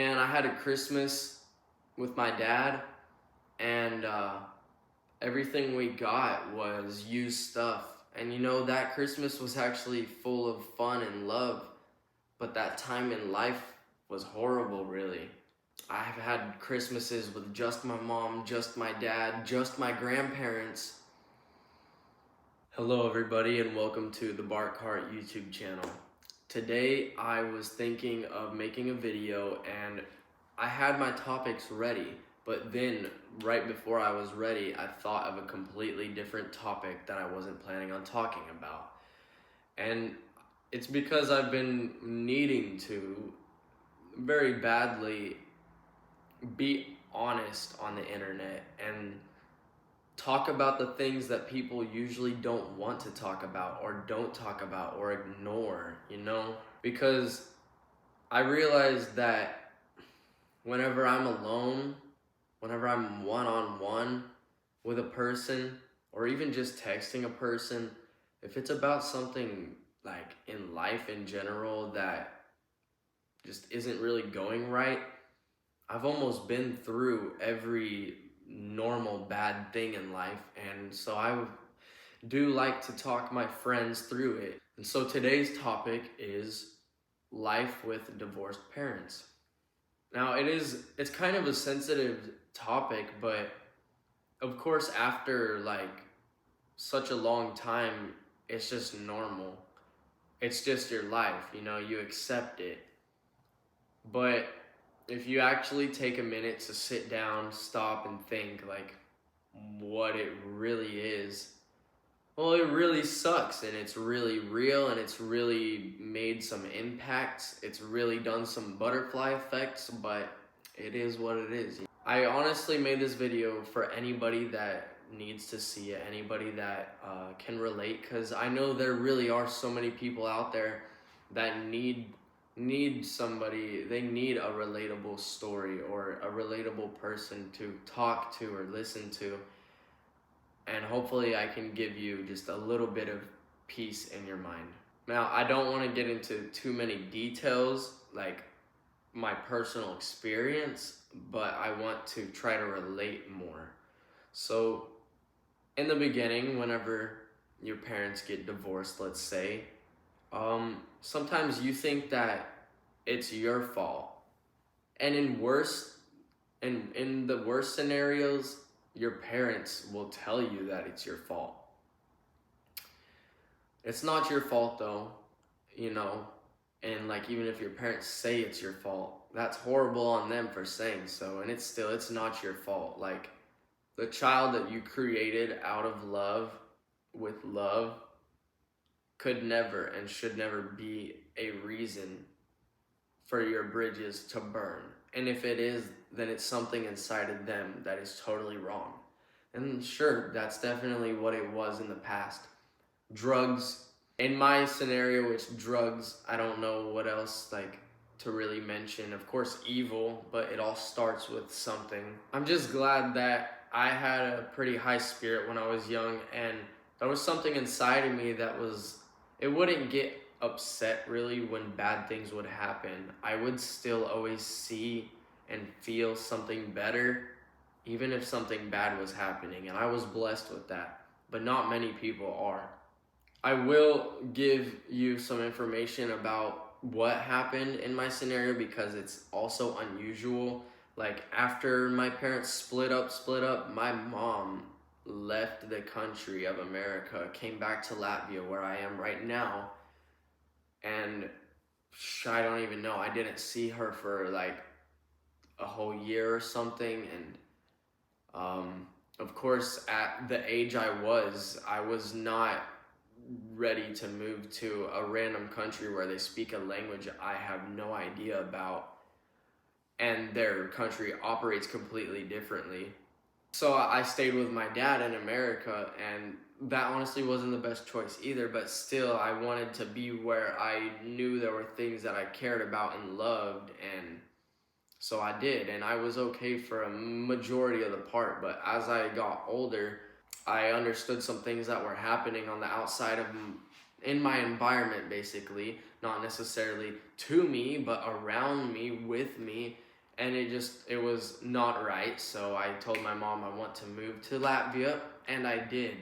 And I had a Christmas with my dad, and everything we got was used stuff. And that Christmas was actually full of fun and love, but that time in life was horrible, really. I've had Christmases with just my mom, just my dad, just my grandparents. Hello, everybody, and welcome to the Bart Cart YouTube channel. Today, I was thinking of making a video, and I had my topics ready, but then right before I was ready, I thought of a completely different topic that I wasn't planning on talking about. And it's because I've been needing to very badly be honest on the internet and talk about the things that people usually don't want to talk about or don't talk about or ignore, Because I realize that whenever I'm alone, whenever I'm one-on-one with a person, or even just texting a person, if it's about something like in life in general that just isn't really going right, I've almost been through every normal bad thing in life, and so I do like to talk my friends through it. And so today's topic is life with divorced parents. Now it's kind of a sensitive topic, but of course after like such a long time, it's just normal. It's just your life, you accept it. But if you actually take a minute to sit down, stop and think like what it really is, well, it really sucks, and it's really real, and it's really made some impacts. It's really done some butterfly effects, but it is what it is. I honestly made this video for anybody that needs to see it, anybody that can relate, because I know there really are so many people out there that need somebody. They need a relatable story or a relatable person to talk to or listen to. And hopefully I can give you just a little bit of peace in your mind. Now, I don't want to get into too many details, like my personal experience, but I want to try to relate more. So, in the beginning, whenever your parents get divorced, let's say, sometimes you think that it's your fault. And in the worst scenarios, your parents will tell you that it's your fault. It's not your fault though, and like even if your parents say it's your fault, that's horrible on them for saying so, and it's not your fault. Like the child that you created out of love with love could never and should never be a reason for your bridges to burn. And if it is, then it's something inside of them that is totally wrong. And sure, that's definitely what it was in the past. Drugs. In my scenario, it's drugs. I don't know what else to really mention. Of course, evil, but it all starts with something. I'm just glad that I had a pretty high spirit when I was young, and there was something inside of me it wouldn't get upset really when bad things would happen. I would still always see and feel something better even if something bad was happening, and I was blessed with that, but not many people are. I will give you some information about what happened in my scenario because it's also unusual. Like after my parents split up, my mom left the country of America, came back to Latvia where I am right now, and I don't even know, I didn't see her for like a whole year or something. And of course, at the age I was not ready to move to a random country where they speak a language I have no idea about, and their country operates completely differently. So I stayed with my dad in America, and that honestly wasn't the best choice either, but still I wanted to be where I knew there were things that I cared about and loved, and so I did, and I was okay for a majority of the part. But as I got older, I understood some things that were happening on the outside in my environment, basically, not necessarily to me, but around me, with me, and it was not right. So I told my mom I want to move to Latvia, and I did.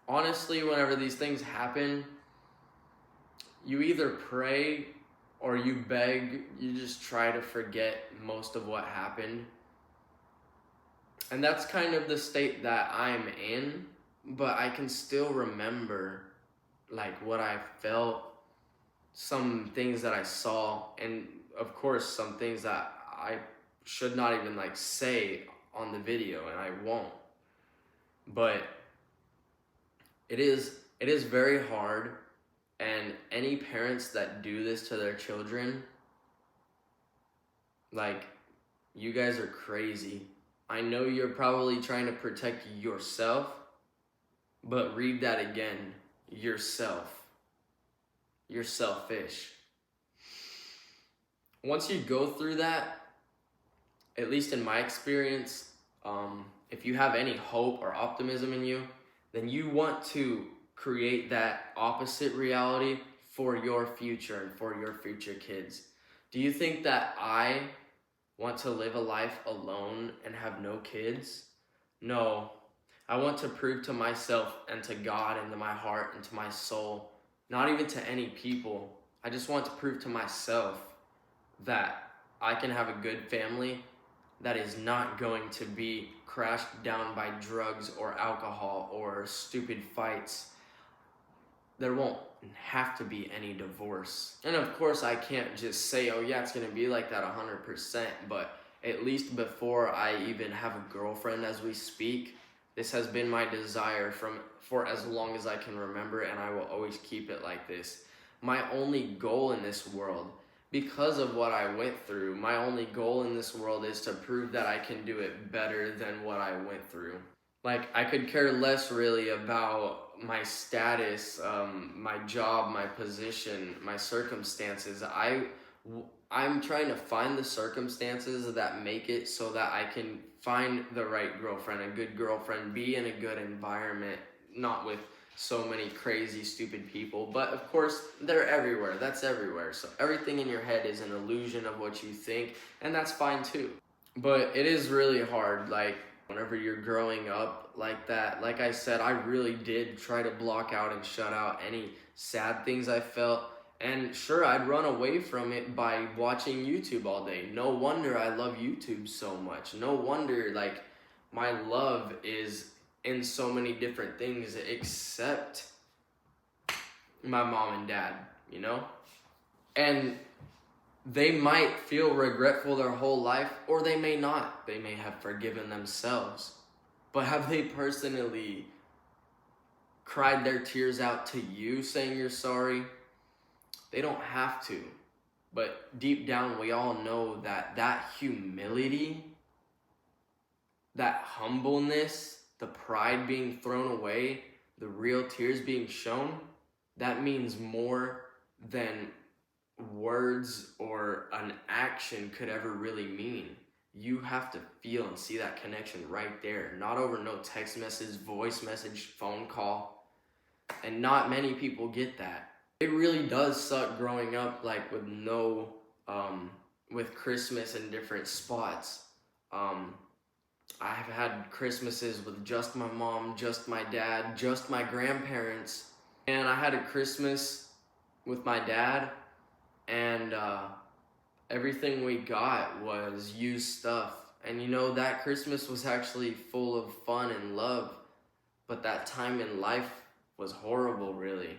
Honestly, whenever these things happen, you either pray or you beg, you just try to forget most of what happened. And that's kind of the state that I'm in, but I can still remember like what I felt, some things that I saw, and of course some things that I should not even like say on the video, and I won't. But it is very hard, and any parents that do this to their children, like, you guys are crazy. I know you're probably trying to protect yourself, but read that again. Yourself. You're selfish. Once you go through that, at least in my experience, if you have any hope or optimism in you, then you want to create that opposite reality for your future and for your future kids. Do you think that I want to live a life alone and have no kids? No. I want to prove to myself and to God and to my heart and to my soul, not even to any people, I just want to prove to myself that I can have a good family that is not going to be crashed down by drugs or alcohol or stupid fights. There won't have to be any divorce. And of course, I can't just say, oh yeah, it's gonna be like that 100%, but at least before I even have a girlfriend as we speak, this has been my desire for as long as I can remember, and I will always keep it like this. My only goal in this world, because of what I went through, my only goal in this world is to prove that I can do it better than what I went through. Like, I could care less really about my status, my job, my position, my circumstances. I'm trying to find the circumstances that make it so that I can find the right girlfriend, a good girlfriend, be in a good environment, not with so many crazy, stupid people. But of course, they're everywhere. That's everywhere. So everything in your head is an illusion of what you think, and that's fine too. But it is really hard, like, whenever you're growing up like that. Like I said, I really did try to block out and shut out any sad things I felt. And sure, I'd run away from it by watching YouTube all day. No wonder I love YouTube so much. No wonder, like, my love is in so many different things except my mom and dad, you know? And they might feel regretful their whole life, or they may not. They may have forgiven themselves. But have they personally cried their tears out to you saying you're sorry? They don't have to. But deep down, we all know that that humility, that humbleness, the pride being thrown away, the real tears being shown, that means more than words or an action could ever really mean. You have to feel and see that connection right there, not over no text message, voice message, phone call. And not many people get that. It really does suck growing up like with with Christmas in different spots. I've had Christmases with just my mom, just my dad, just my grandparents. And I had a Christmas with my dad, and everything we got was used stuff. And you know, that Christmas was actually full of fun and love, but that time in life was horrible, really.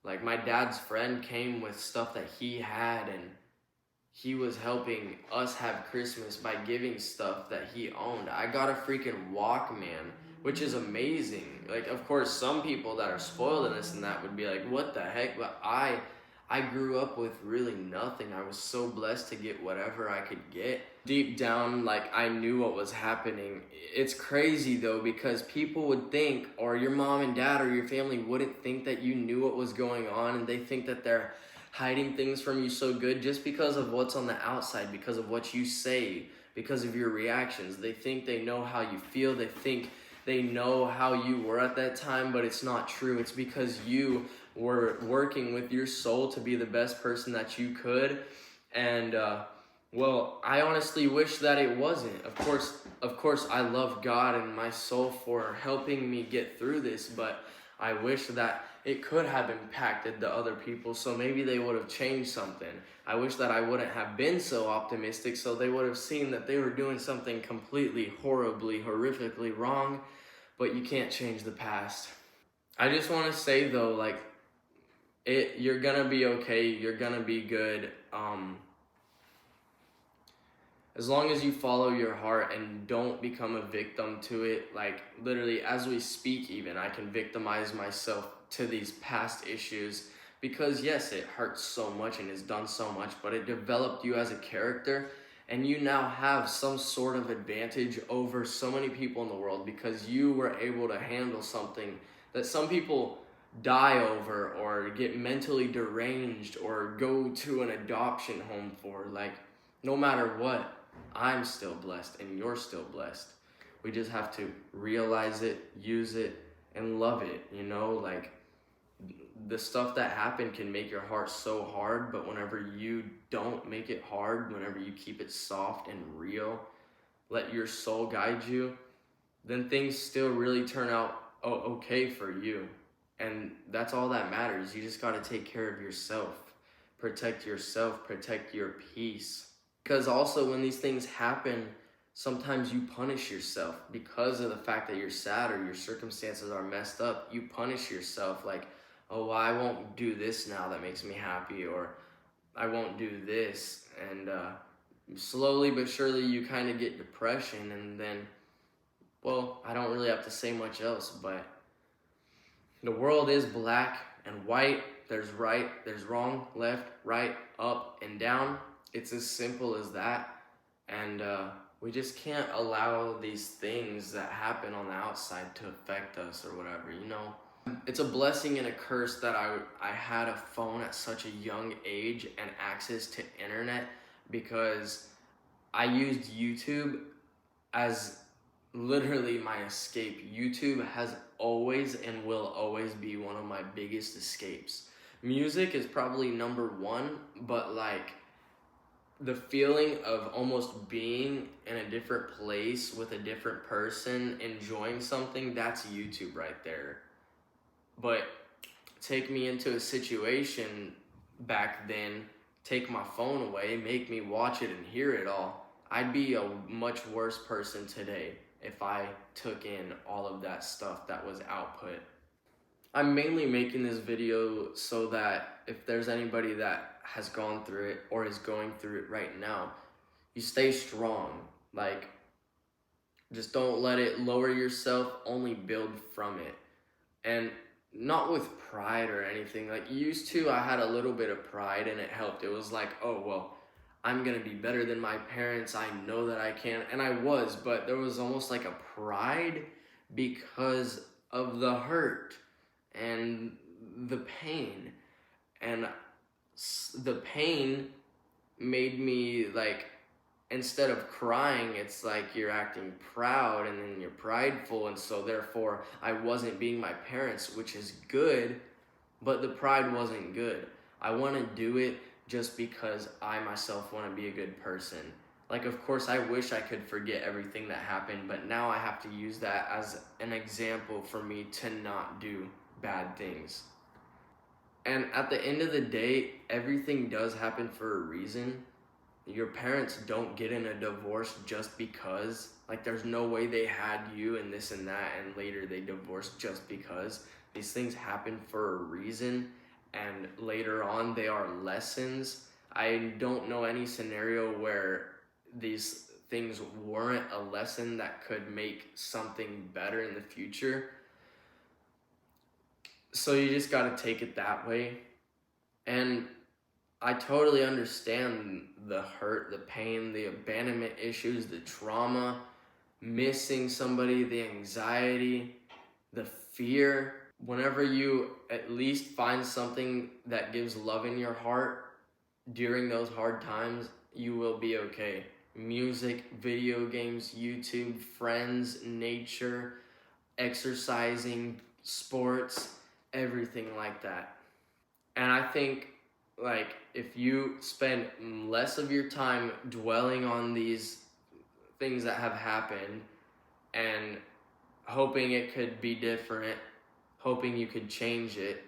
Like, my dad's friend came with stuff that he had, and he was helping us have Christmas by giving stuff that he owned. I got a freaking Walkman, which is amazing. Like, of course, some people that are spoiled in this and that would be like, what the heck? But I grew up with really nothing. I was so blessed to get whatever I could get. Deep down, like, I knew what was happening. It's crazy though, because people would think, or your mom and dad or your family wouldn't think that you knew what was going on, and they think that they're hiding things from you so good just because of what's on the outside, because of what you say, because of your reactions. They think they know how you feel. They think they know how you were at that time, but it's not true. It's because you were working with your soul to be the best person that you could, and Well, I honestly wish that it wasn't. Of course, I love God and my soul for helping me get through this, but I wish that it could have impacted the other people, so maybe they would have changed something. I wish that I wouldn't have been so optimistic, so they would have seen that they were doing something completely, horribly, horrifically wrong, but you can't change the past. I just want to say though, like, you're gonna be okay, you're gonna be good. As long as you follow your heart and don't become a victim to it, like literally as we speak, even I can victimize myself to these past issues because yes, it hurts so much and it's done so much, but it developed you as a character, and you now have some sort of advantage over so many people in the world because you were able to handle something that some people die over or get mentally deranged or go to an adoption home for. Like, no matter what, I'm still blessed and you're still blessed. We just have to realize it, use it, and love it. You know, like, the stuff that happened can make your heart so hard, but whenever you don't make it hard, whenever you keep it soft and real, let your soul guide you, then things still really turn out okay for you. And that's all that matters. You just got to take care of yourself, protect your peace. Because also, when these things happen, sometimes you punish yourself because of the fact that you're sad or your circumstances are messed up. You punish yourself, like, oh, well, I won't do this now that makes me happy, or I won't do this. And slowly but surely, you kind of get depression, and then, well, I don't really have to say much else, but the world is black and white. There's right, there's wrong, left, right, up, and down. It's as simple as that. And we just can't allow these things that happen on the outside to affect us or whatever, you know? It's a blessing and a curse that I had a phone at such a young age and access to internet, because I used YouTube as literally my escape. YouTube has always and will always be one of my biggest escapes. Music is probably number one, but like the feeling of almost being in a different place with a different person, enjoying something, that's YouTube right there. But take me into a situation back then, take my phone away, make me watch it and hear it all, I'd be a much worse person today if I took in all of that stuff that was output. I'm mainly making this video so that if there's anybody that has gone through it or is going through it right now, you stay strong. Like, just don't let it lower yourself, only build from it. And not with pride or anything. Like, used to, I had a little bit of pride and it helped. It was like, oh, well, I'm gonna be better than my parents. I know that I can. And I was, but there was almost like a pride because of the hurt and the pain. And the pain made me like, instead of crying, it's like you're acting proud and then you're prideful, and so therefore I wasn't being my parents, which is good, but the pride wasn't good. I want to do it just because I myself want to be a good person. Like, of course, I wish I could forget everything that happened, but now I have to use that as an example for me to not do bad things. And at the end of the day, everything does happen for a reason. Your parents don't get in a divorce just because. Like, there's no way they had you and this and that and later they divorced just because. These things happen for a reason, and later on they are lessons. I don't know any scenario where these things weren't a lesson that could make something better in the future. So you just got to take it that way. And I totally understand the hurt, the pain, the abandonment issues, the trauma, missing somebody, the anxiety, the fear. Whenever you at least find something that gives love in your heart during those hard times, you will be okay. Music, video games, YouTube, friends, nature, exercising, sports, everything like that. And I think like if you spend less of your time dwelling on these things that have happened and hoping it could be different, hoping you could change it,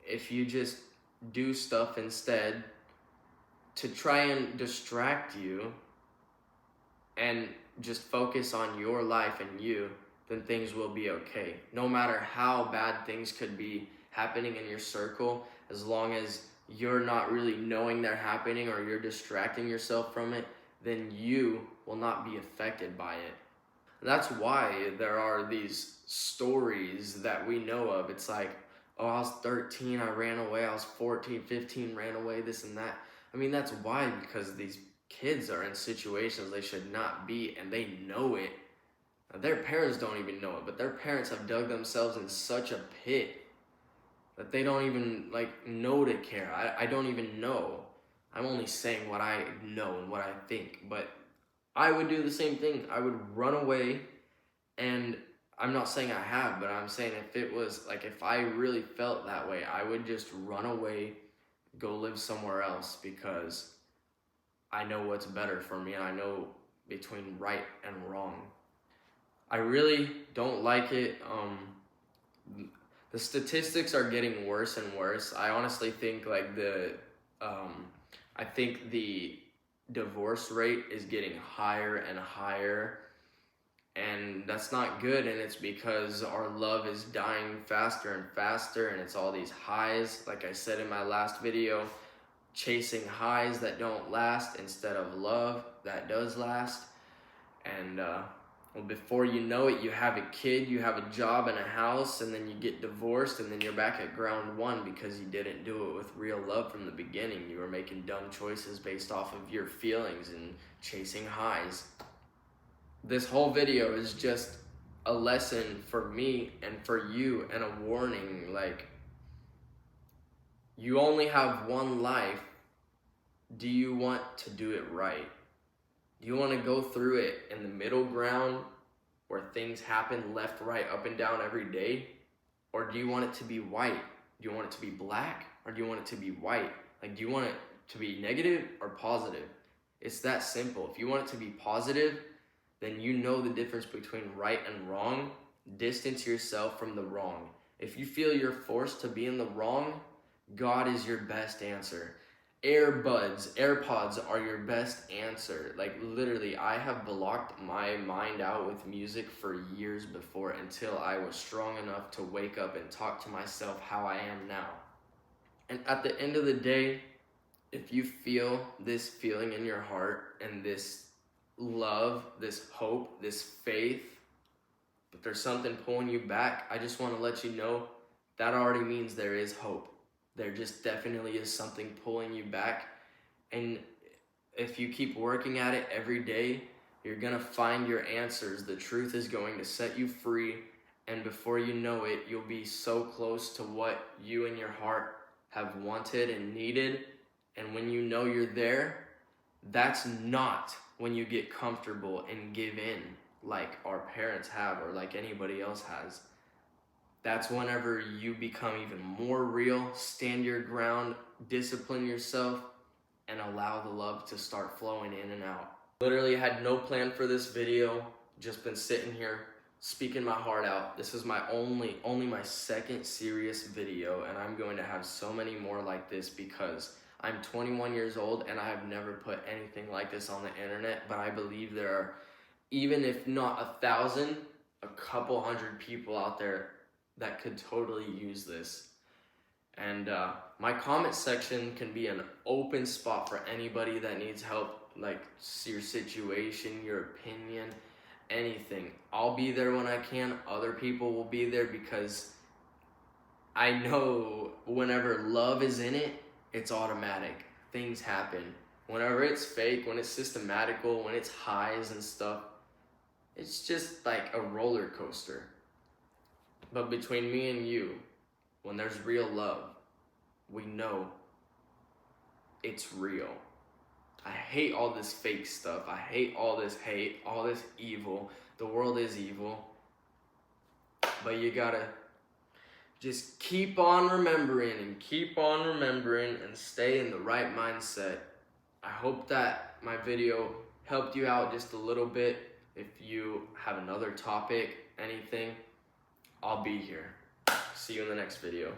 if you just do stuff instead to try and distract you and just focus on your life and you, then things will be okay. No matter how bad things could be happening in your circle, as long as you're not really knowing they're happening or you're distracting yourself from it, then you will not be affected by it. That's why there are these stories that we know of. It's like, oh, I was 13, I ran away. I was 14, 15, ran away, this and that. I mean, that's why, because these kids are in situations they should not be, and they know it. Their parents don't even know it, but their parents have dug themselves in such a pit that they don't even know to care. I don't even know. I'm only saying what I know and what I think, but I would do the same thing. I would run away, and I'm not saying I have, but I'm saying if it was if I really felt that way, I would just run away, go live somewhere else, because I know what's better for me, and I know between right and wrong. I really don't like it. The statistics are getting worse and worse. I honestly think I think the divorce rate is getting higher and higher, and that's not good. And it's because our love is dying faster and faster, and it's all these highs, like I said in my last video, chasing highs that don't last instead of love that does last. And well, before you know it, you have a kid, you have a job and a house, and then you get divorced, and then you're back at ground one because you didn't do it with real love from the beginning. You were making dumb choices based off of your feelings and chasing highs. This whole video is just a lesson for me and for you, and a warning. You only have one life. Do you want to do it right? Do you want to go through it in the middle ground where things happen left, right, up and down every day? Or do you want it to be white? Do you want it to be black? Or do you want it to be white? Do you want it to be negative or positive? It's that simple. If you want it to be positive, then you know the difference between right and wrong. Distance yourself from the wrong. If you feel you're forced to be in the wrong, God is your best answer. AirPods are your best answer. Literally, I have blocked my mind out with music for years before, until I was strong enough to wake up and talk to myself how I am now. And at the end of the day, if you feel this feeling in your heart and this love, this hope, this faith, but there's something pulling you back, I just want to let you know that already means there is hope. There just definitely is something pulling you back. And if you keep working at it every day, you're going to find your answers. The truth is going to set you free. And before you know it, you'll be so close to what you in your heart have wanted and needed. And when you know you're there, that's not when you get comfortable and give in like our parents have, or like anybody else has. That's whenever you become even more real, stand your ground, discipline yourself, and allow the love to start flowing in and out. Literally had no plan for this video, just been sitting here speaking my heart out. This is my only my second serious video, and I'm going to have so many more like this because I'm 21 years old and I have never put anything like this on the internet, but I believe there are, even if not 1,000, a couple hundred people out there that could totally use this. And my comment section can be an open spot for anybody that needs help, like your situation, your opinion, anything. I'll be there when I can. Other people will be there because I know whenever love is in it, it's automatic. Things happen. Whenever it's fake, when it's systematical, when it's highs and stuff, it's just like a roller coaster. But between me and you, when there's real love, we know it's real. I hate all this fake stuff. I hate all this hate, all this evil. The world is evil. But you gotta just keep on remembering and stay in the right mindset. I hope that my video helped you out just a little bit. If you have another topic, anything, I'll be here. See you in the next video.